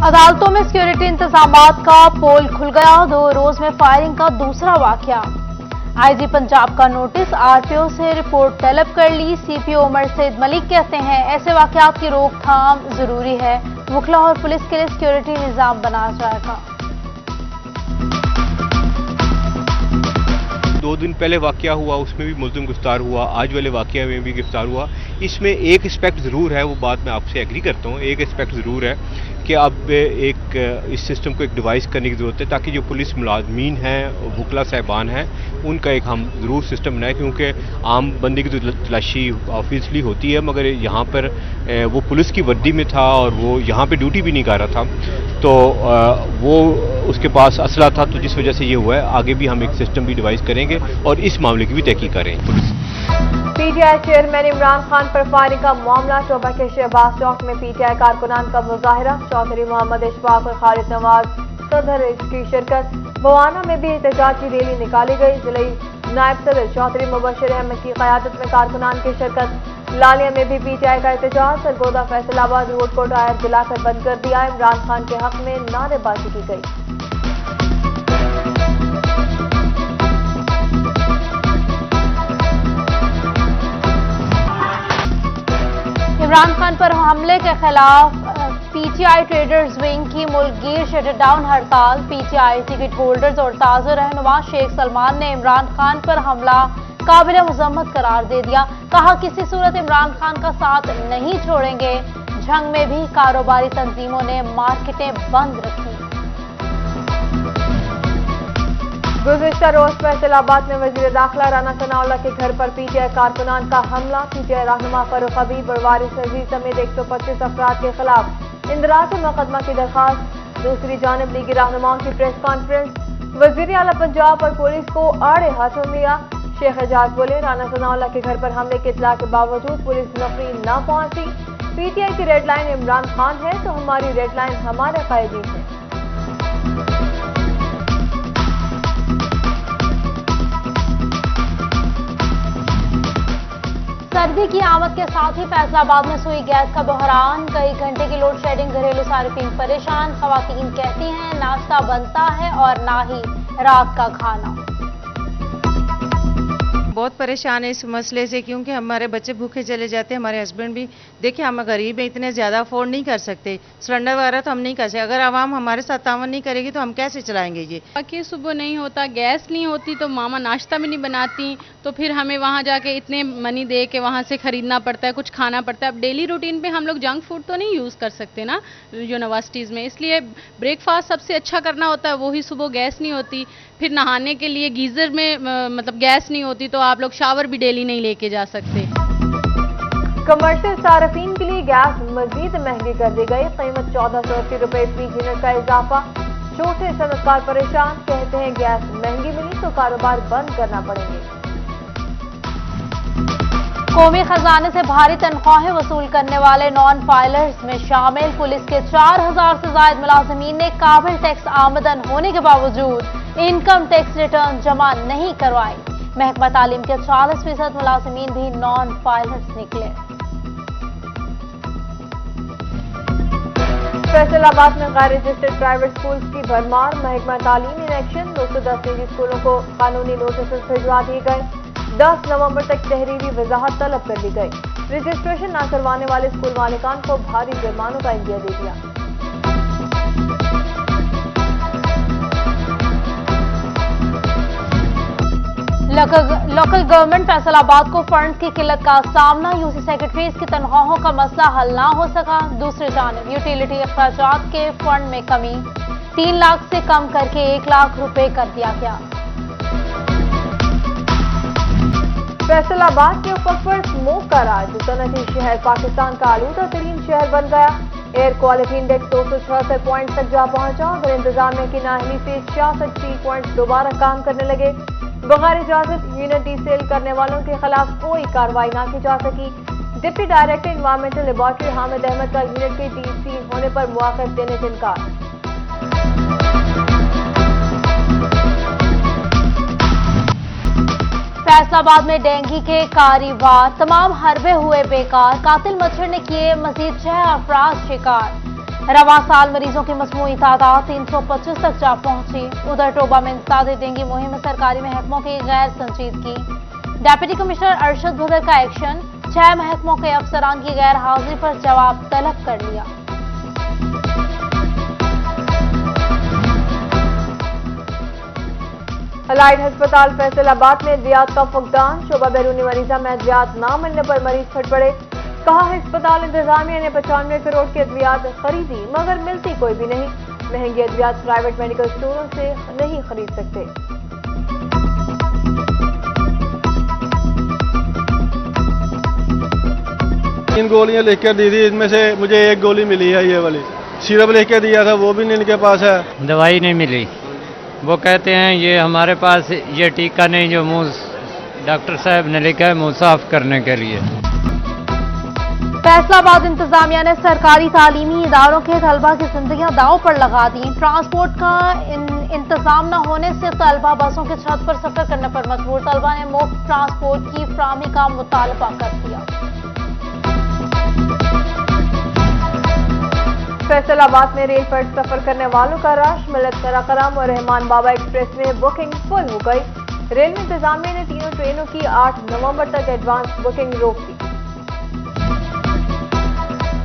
अदालतों में सिक्योरिटी इंतजाम का पोल खुल गया। 2 रोज में फायरिंग का दूसरा वाकया। आईजी पंजाब का नोटिस, आरपीओ से रिपोर्ट तलब कर ली। सीपीओ उमर सईद मलिक कहते हैं ऐसे वाकयात की रोकथाम जरूरी है। वकला और पुलिस के लिए सिक्योरिटी निजाम बनाया जाएगा। 2 दिन पहले वाकया हुआ, उसमें भी मुल्ज़िम गिरफ्तार हुआ। आज वाले वाकया में भी गिरफ्तार हुआ। इसमें एक एस्पेक्ट ज़रूर है, वो बात मैं आपसे एग्री करता हूँ। एक एस्पेक्ट ज़रूर है कि अब इस सिस्टम को एक डिवाइस करने की ज़रूरत है ताकि जो पुलिस मुलाजमीन हैं, वकला साहबान हैं, उनका एक हम ज़रूर सिस्टम बनाए, क्योंकि आम बंदे की तो तलाशी ऑफिसली होती है, मगर यहाँ पर वो पुलिस की वर्दी में था और वो यहाँ पे ड्यूटी भी नहीं कर रहा था, तो वो उसके पास असला था, तो जिस वजह से ये हुआ है। आगे भी हम एक सिस्टम भी डिवाइस करेंगे और इस मामले की भी तहकीक करेंगे police. PTI chairman Imran Khan पर फायरिंग का मामला। टोबा के शहबाज चौक में पीटीआई कारकुनान का मुजाहरा। चौधरी मोहम्मद इशफाक और खालिद नवाज सदर की शिरकत। बवाना में भी एहतजाजी रैली निकाली गई। जिले नायब सदर चौधरी मुबशर अहमद की क़यादत में कारकुनान की शिरकत। लालिया में भी पीटीआई का एहतजाज। सरगोदा फैसलाबाद रोड को टायर जलाकर बंद कर दिया। इमरान खान के हक में नारेबाजी की गई। इमरान खान पर हमले के खिलाफ पीटीआई ट्रेडर्स विंग की मुल्कगीर शटडाउन हड़ताल। पीटीआई टिकट होल्डर्स और ताज़ा रहनुमा शेख सलमान ने इमरान खान पर हमला काबिल मजम्मत करार दे दिया। कहा किसी सूरत इमरान खान का साथ नहीं छोड़ेंगे। जंग में भी कारोबारी तंजीमों ने मार्केटें बंद रखी। गुज़िश्ता रोज फैसलाबाद में वजीर दाखिला राना सनाउल्लाह के घर पर पीटीआई कारकुनान का हमला। पीटीआई रहनुमा फारूक हबीब और वारिस अजीज समेत 125 अफराद के खिलाफ इंदराज मुकदमा की दरखास्त। दूसरी जानिब लीगी रहनुमाओं की प्रेस कॉन्फ्रेंस। वजीर आला पंजाब और पुलिस को आड़े हाथों लिया। शेख एजाज बोले राना सनाउल्लाह के घर पर हमले की इत्तला के बावजूद पुलिस नफरी न पहुंची। पीटीआई की रेड लाइन इमरान खान है तो हमारी रेड लाइन हमारे कायदीन है। सर्दी की आमद के साथ ही फैसलाबाद में सुई गैस का बहरान। कई घंटे की लोड शेडिंग, घरेलू सार्फिन परेशान। खवातीन कहती हैं नाश्ता बनता है और ना ही रात का खाना। बहुत परेशान है इस मसले से, क्योंकि हमारे बच्चे भूखे चले जाते हैं। हमारे हस्बैंड भी देखिए, हम गरीब हैं, इतने ज़्यादा अफोर्ड नहीं कर सकते। सिलेंडर वगैरह तो हम नहीं कर सकते। अगर आवाम हमारे साथ तावन नहीं करेगी तो हम कैसे चलाएंगे ये। बाकी सुबह नहीं होता, गैस नहीं होती तो मामा नाश्ता भी नहीं बनाती, तो फिर हमें वहाँ जाके इतने मनी दे के वहाँ से खरीदना पड़ता है, कुछ खाना पड़ता है। अब डेली रूटीन पे हम लोग जंक फूड तो नहीं यूज़ कर सकते ना यूनिवर्सिटीज़ में, इसलिए ब्रेकफास्ट सबसे अच्छा करना होता है। वही सुबह गैस नहीं होती, फिर नहाने के लिए गीज़र में मतलब गैस नहीं होती, तो आप लोग शावर भी डेली नहीं लेके जा सकते। कमर्शियल सार्फिन के लिए गैस मजीद महंगी कर दी गई। कीमत 1480 रुपए फी यूनिट का इजाफा। छोटे सनतकार परेशान, कहते हैं गैस महंगी मिली तो कारोबार बंद करना पड़ेंगे। कौमी खजाने से भारी तनख्वाहें वसूल करने वाले नॉन फाइलर्स में शामिल पुलिस के 4000 से ज्यादा मुलाजमीन ने काबिल टैक्स आमदन होने के बावजूद इनकम टैक्स रिटर्न जमा नहीं करवाई। महकमा तालीम के 40% मुलाजमीन भी नॉन फाइलर्स निकले। फैसलाबाद में गैर रजिस्टर्ड प्राइवेट स्कूल्स की भरमार। महकमा तालीम इन एक्शन। 210 निजी स्कूलों को कानूनी नोटिस भिजवा दिए गए। 10 नवंबर तक तहरीरी वजाहत तलब कर ली गई। रजिस्ट्रेशन न करवाने वाले स्कूल मालिकान को भारी जुर्मानों का इंदिया दे दिया। लोकल गवर्नमेंट फैसलाबाद को फंड की किल्लत का सामना। यूसी सेक्रेटरीज की तनख्वाहों का मसला हल ना हो सका। दूसरी जानिब यूटिलिटी अखराजात के फंड में कमी 3 लाख से कम करके 1 लाख रुपए कर दिया गया। फैसलाबाद के उफक पर स्मोक का राज। सनती शहर पाकिस्तान का आलूदा तरीन शहर बन गया। एयर क्वालिटी इंडेक्स 266 पॉइंट तक जा पहुंचा। और इंतजामिया की नाअहली से 66 पॉइंट दोबारा काम करने लगे। बगैर इजाजत यूनिट डीसेल करने वालों के खिलाफ कोई कार्रवाई ना की जा सकी। Deputy director environmental laboratory Hamid Ahmad का यूनिट के डीसी होने पर मुआखज देने से इनकार। फैसलाबाद में डेंगू के कारीवार, तमाम हरबे हुए बेकार। कातिल मच्छर ने किए मजीद 6 अफराद शिकार। रवां साल मरीजों की मजमूई तादाद 325 तक जा पहुंची। उधर टोबा में इंसदाद डेंगू मुहिम में सरकारी महकमों की गैर संजीदगी। डेप्यूटी कमिश्नर अरशद भदर का एक्शन, 6 महकमों के अफसरान की गैर हाजिरी पर जवाब तलब कर लिया। अलाइड अस्पताल फैसलाबाद में अद्वियात का फुकदान, शोबा बैरूनी मरीजा में अद्वियात न मिलने पर मरीज फट पड़े। कहा है अस्पताल इंतजामिया ने 95 करोड़ की अद्वियात खरीदी मगर मिलती कोई भी नहीं। महंगी अद्वियात प्राइवेट मेडिकल स्टोरों से नहीं खरीद सकते। तीन गोलियां लिख कर दी थी, इनमें से मुझे एक गोली मिली है, ये वाली। सिरप लिख के दिया था, वो भी नहीं इनके पास है। दवाई नहीं मिली। वो कहते हैं ये हमारे पास ये टीका नहीं जो मुंह डॉक्टर साहब ने लिखा है मुंह साफ करने के लिए। फैसलाबाद इंतजामिया ने सरकारी तालीमी इदारों के तलबा की जिंदगियां दांव पर लगा दी। ट्रांसपोर्ट का इंतजाम न होने से तलबा बसों की छत पर सफर करने पर मजबूर। तलबा ने मुफ्त ट्रांसपोर्ट की फराहमी का मुतालबा कर दिया। फैसलाबाद में रेल पर सफर करने वालों का रश, मिलत कराकरम और रहमान बाबा एक्सप्रेस में बुकिंग फुल हो गई। रेलवे इंतजामिया ने तीनों ट्रेनों की 8 नवंबर तक एडवांस बुकिंग रोक दी।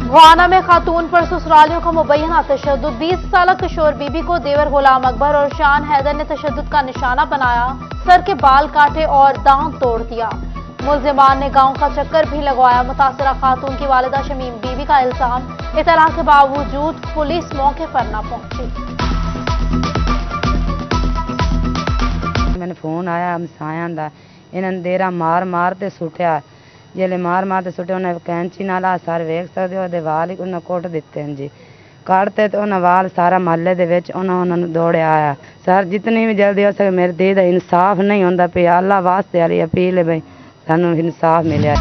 गुआना में खातून पर ससुरालियों का मुबैना तशद्दुद। 20 साल किशोर बीबी को देवर गुलाम अकबर और शान हैदर ने तशद्दुद का निशाना बनाया, सर के बाल काटे और दांत तोड़ दिया। मुल्जिमान ने गांव का चक्कर भी लगवाया। मुतासरा खातून की वालिदा शमीम बीबी का इल्जाम, इतला के बावजूद पुलिस मौके पर न पहुंची। मैंने फोन आया हमसाया दा, इन्होंने देरा मार मार ते सुटिया। जेले मार मार ते सुटिया उन्हें कैंची नाला सर वेख सकते हो, वाल ही उन्हें कुट दिते हैं जी। कटते तो उन्हें वाल सारा महल्ले दे विच उन्होंने दौड़िया आया। सर जितनी भी जल्दी हो सके मेरे दे इंसाफ नहीं होंदा पे, अल्लाह वास्ते वाली अपील है भाई सानू इंसाफ मिले।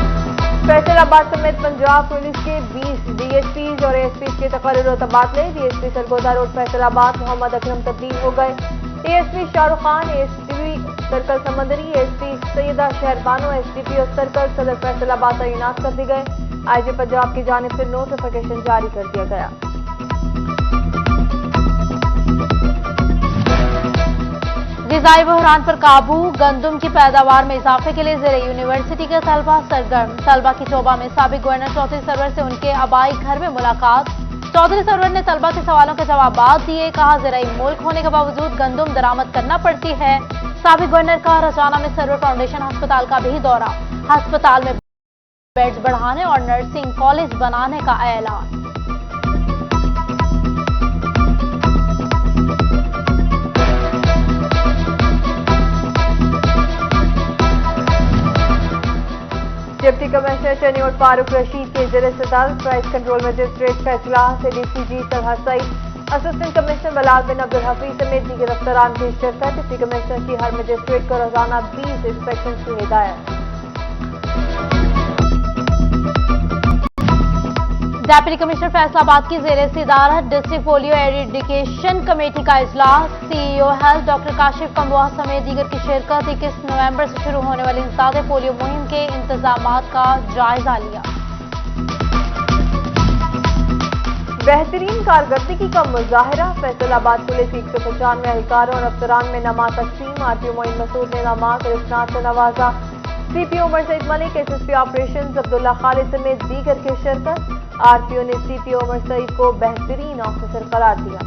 फैसलाबाद समेत पंजाब पुलिस के 20 डीएसपीज और एएसपी के तकर्रुर और तबादले। डीएसपी सरगोदा रोड फैसलाबाद मोहम्मद अकरम तब्दील हो गए। ASP Shahrukh Khan, ASP circle समंदरी, एएसपी सैयदा शहरबानो, एसडीपी और सर्कल सदर फैसलाबाद तैनात कर दिए गए। आईजी पंजाब की जानिब से नोटिफिकेशन जारी कर दिया गया। ग़िज़ाई बहरान पर काबू, गंदम की पैदावार में इजाफे के लिए ज़ेरे यूनिवर्सिटी के तलबा सरगर्म। तलबा की चोबा में साबिक गवर्नर चौधरी सरवर से उनके आबाई घर में मुलाकात। चौधरी सरवर ने तलबा के सवालों के जवाब दिए। कहा ज़राई मुल्क होने के बावजूद गंदम दरामद करना पड़ती है। साबिक गवर्नर का रजाना में सरवर फाउंडेशन अस्पताल का भी दौरा। अस्पताल में बेड्स बढ़ाने और नर्सिंग कॉलेज बनाने का ऐलान। डिप्टी कमिश्नर चनियोट फारूक रशीद के ज़ेरे सदार प्राइस कंट्रोल मजिस्ट्रेट फैसला से DCG Talha Saeed, assistant commissioner Bilal bin Abdul Hafeez समेत दीगर अफसरान की शिरकत। डिप्टी कमिश्नर की हर मजिस्ट्रेट को रोजाना 20 इंस्पेक्शन की हिदायत। डेप्यूटी कमिश्नर फैसलाबाद की ज़ेरे सदारत डिस्ट्रिक्ट पोलियो एरिडिकेशन कमेटी का इजलास। सीईओ हेल्थ डॉक्टर काशिफ कम्बोहा समेत दीगर की शिरकत। 21 नवंबर से शुरू होने वाली इंसदाद पोलियो मुहिम के इंतजामात का जायजा लिया। बेहतरीन कारकर्दगी का मुजाहरा। फैसलाबाद पुलिस की 195 एहलकारों और अफसरान में नमा तकसीम। आरपीओ मोइन मसूद ने नामात और इस्नाद से नवाजा। CPO Umar Saeed Malik, SSP operations Abdullah Khalid समेत दीगर की शिरकत। आरपीओ ने सीपीओ उमर सईद को बेहतरीन ऑफिसर करार दिया।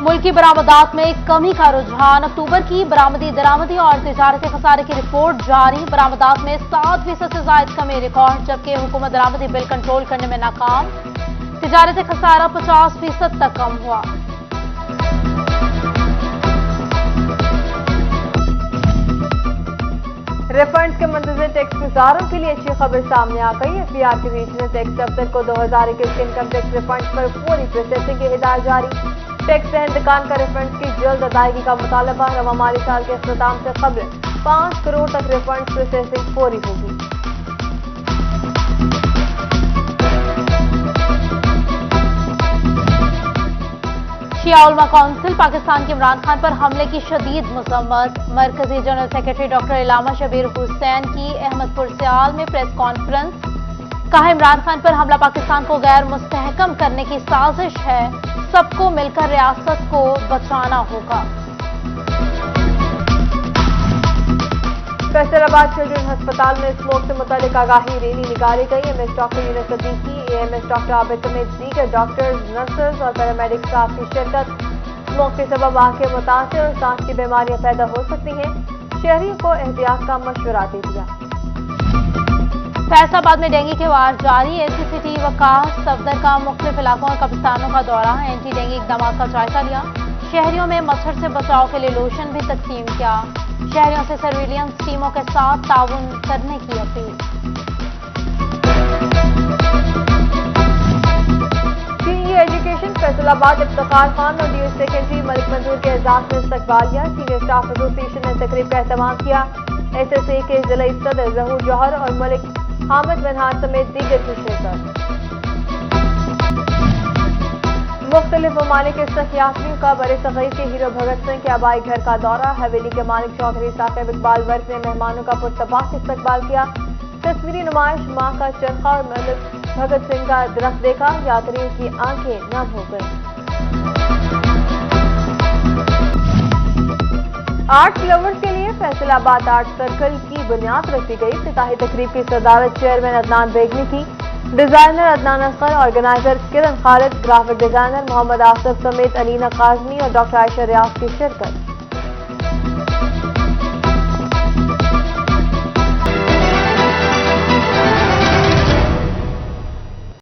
मुल्की बरामदात में कमी का रुझान। अक्टूबर की बरामदी दरामदी और तिजारती खसारे की रिपोर्ट जारी। बरामदात में 7% से जायद कमी रिकॉर्ड, जबकि हुकूमत दरामदी बिल कंट्रोल करने में नाकाम। तिजारती खसारा 50% तक कम हुआ। रिफंड्स के मंतज़र टैक्स गुजारों के लिए अच्छी खबर सामने आ गई। एफबीआर के रीजनल टैक्स दफ्तर को 2021 के इनकम टैक्स रिफंड्स पर पूरी प्रोसेसिंग की हिदायत जारी। टैक्स दहंदकान का रिफंड्स की जल्द अदायगी का मुतालबा। रवां माली साल के अख्ताम से कबल 5 करोड़ तक रिफंड प्रोसेसिंग पूरी होगी। शिया उलमा काउंसिल पाकिस्तान के इमरान खान पर हमले की शदीद मजम्मत। मरकजी general secretary doctor Allama Shabbir Hussain की अहमदपुर सियाल में प्रेस कॉन्फ्रेंस। कहा, इमरान खान पर हमला पाकिस्तान को गैर मुस्तहकम करने की साजिश है, सबको मिलकर रियासत को बचाना होगा। फैसलाबाद चिल्ड्रन अस्पताल में स्मोक से मुतालिक आगाही रैली निकाली गई। MS doctor Yunus Siddiqui, AMS doctor Abid समेत दीगर डॉक्टर्स, नर्सेज और पैरामेडिक स्टाफ की शिरकत। स्मोक के सबब आंखें मुतासिर और सांस की बीमारियां पैदा हो सकती हैं, शहरियों को एहतियात का मशवरा दे दिया। फैसलाबाद में डेंगू के वार जारी। एसी सिटी वकास सफदर का मुख्तलिफ इलाकों और कब्रिस्तानों का दौरा, एंटी डेंगू इकदाम का जायजा लिया। शहरियों में मच्छर से बचाव के लिए लोशन भी तकसीम किया। शहरियों से सर्विलियंस टीमों के साथ ताउन करने की appeal. Senior education Faisalabad Iftikhar Khan और डीएस सेकेंडरी मलिक मंजूर के एजाज में इस्तकबाल किया। सीनियर स्टाफ एसोसिएशन ने तकरीब का एहतमाम किया। एसएसए के जिला सदर जहूर जौहर और मलिक हामिद मनहाज समेत दीगर की शिरकत। मुख्तलिफ ममालिक के सयासियों का बड़े सगीर के हीरो भगत सिंह के आबाई घर का दौरा। हवेली के मालिक चौधरी साकिब इकबाल वर्क ने मेहमानों का पुरतबाक इस्तकबाल किया। तस्वीरी नुमाइश, मां का चरखा और मलिक भगत सिंह का दरख्त देखा, यात्रियों की आंखें नम हो गई। आर्ट लवर्स के लिए फैसलाबाद आर्ट सर्कल की बुनियाद रखी गई। इफ्तिताही तकरीब की सदारत चेयरमैन अदनान बेग ने की। डिजाइनर अदनान असगर, ऑर्गेनाइजर किरण खालिद, ग्राफिक डिजाइनर मोहम्मद आसिफ समेत अलीना काजमी और डॉक्टर आयशा रियाज की शिरकत।